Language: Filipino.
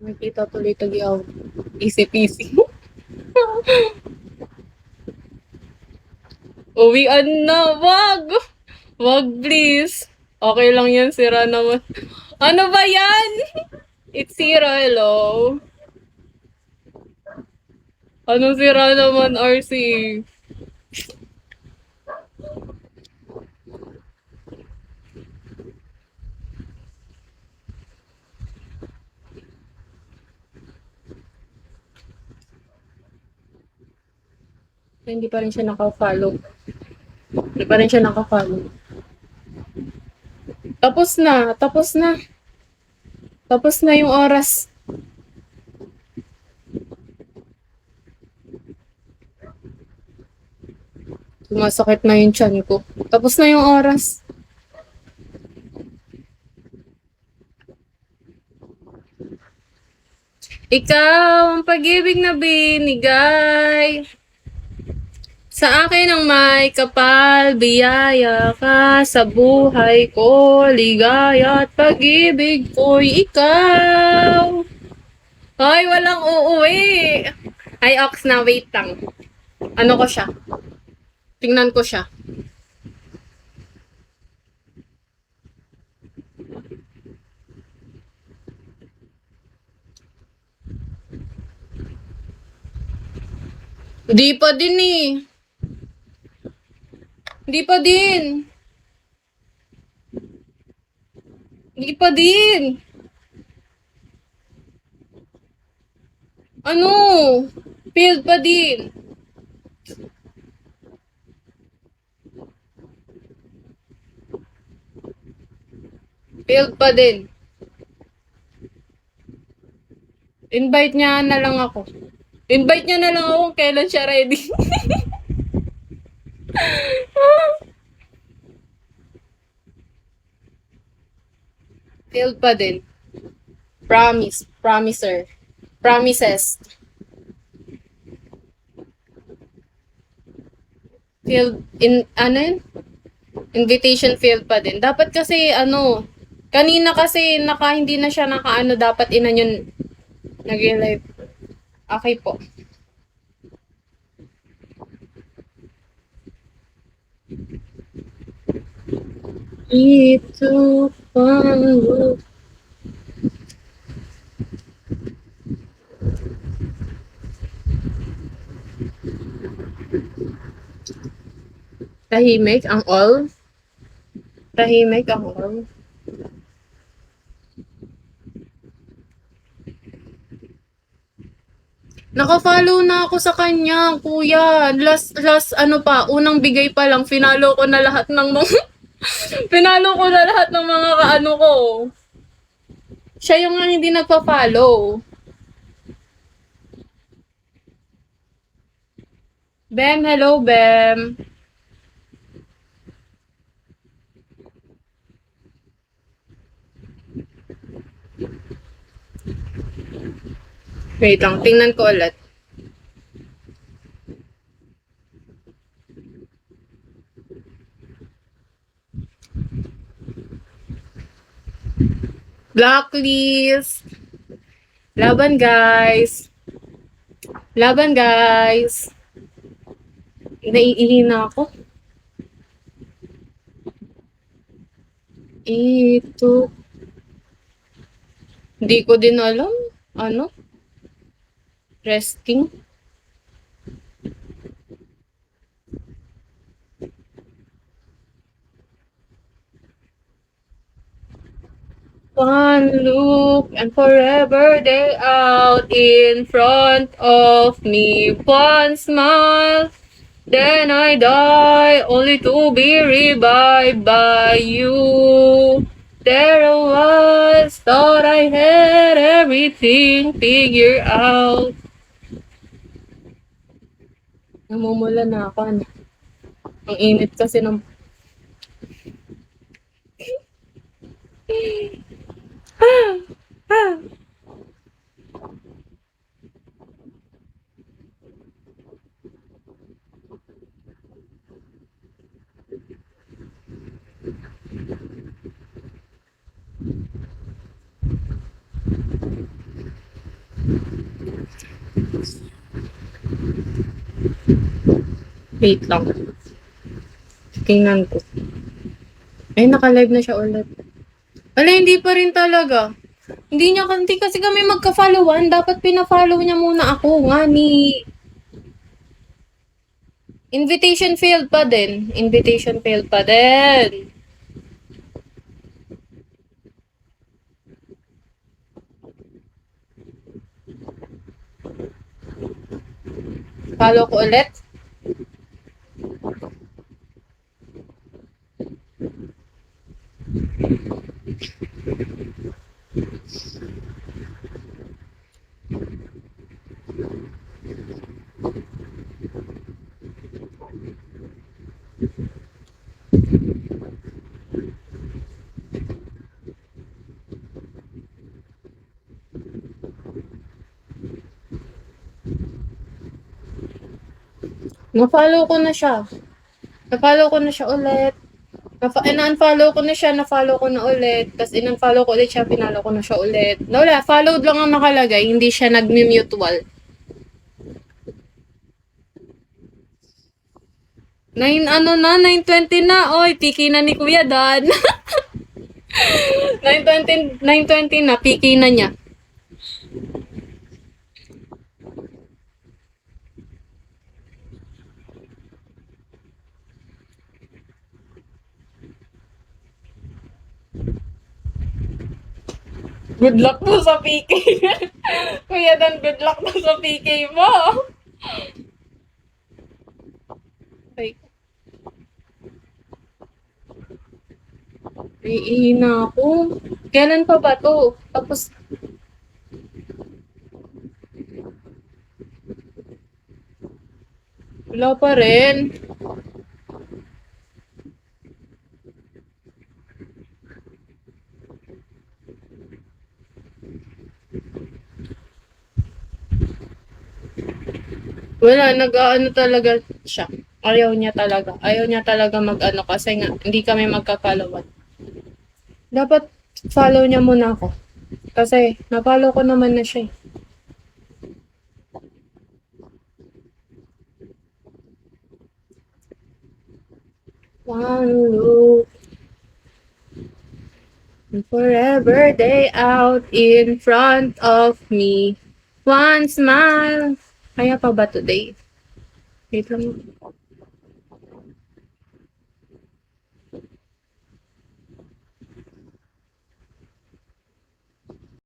Nakita tuloy tagyaw. Easy-peasy. Uwian na. Wag! Wag, please. Okay lang yan, sira naman. Ano ba yan? It's zero, hello. Anong sira naman, RC? Hindi pa rin siya naka-follow. Hindi pa rin siya naka-follow. Tapos na. Tapos na. Tapos na yung oras. Sumasakit na yung tiyan ko. Tapos na yung oras. Ikaw, ang pag-ibig na binigay. Sa akin ang may kapal, biyaya ka sa buhay ko, ligaya at pag-ibig ko'y ikaw. Hoy, walang uuwi. Ay, Ox na, wait lang. Ano ko siya? Tingnan ko siya. Di pa din eh. Di pa din. Di pa din. Ano? Failed pa din. Failed pa din. Invite niya na lang ako. Invite niya na lang ako kung kailan siya ready. Failed pa din. Promise. Promiser. Promises. Failed. Ano yun? Invitation failed pa din. Dapat kasi, ano, kanina kasi, hindi na siya naka-ano, dapat inan yun, nag-live. Okay po. Ito pang tahimik ang all. Tahimik ang all. Naka-follow na ako sa kanya, kuya. Last ano pa, unang bigay pa lang, finalo ko na lahat ng mga pinalo ko na lahat ng mga kaano ko. Siya yung nga hindi nagpa-follow. Bem, hello, Bem. Wait lang, tingnan ko ulit. Blacklist. Laban, guys. Laban, guys. Naiihi na ako. Ito. Hindi ko din alam. Ano? Resting. One look and forever they out in front of me. One smile, then I die, only to be revived by you. There I was, thought I had everything figured out. Namumula na ako. Ang init kasi ng... Wait lang. Tingnan ko. Ay, naka-live na siya ulit. Wala, hindi pa rin talaga. Hindi kasi kami magka-followan. Dapat pina-follow niya muna ako. Nga ni... Invitation failed pa din. Invitation failed pa din. Follow ko ulit. Na-follow ko na siya. Na-follow ko na siya ulit. Na-unfollow ko na siya, na-follow ko na ulit. Tapos in-unfollow ko ulit siya, pinalo ko na siya ulit. Wala, followed lang ang nakalagay. Hindi siya nag-mutual. 9:20 na. Oy, piki na ni Kuya Dan. 9:20 na, piki na niya. Good luck po sa PK. Kuya Dan, good luck po sa PK mo. Ay. Iina ako. Kailan pa ba to? Tapos, wala pa rin. Wala, nag-ano talaga siya. Ayaw niya talaga. Ayaw niya talaga mag-ano kasi nga, hindi kami magka-followan. Dapat follow niya muna ako. Kasi, na-follow ko naman na siya eh. One look. Forever day out in front of me. One smile. Kaya pa ba today? Wait lang.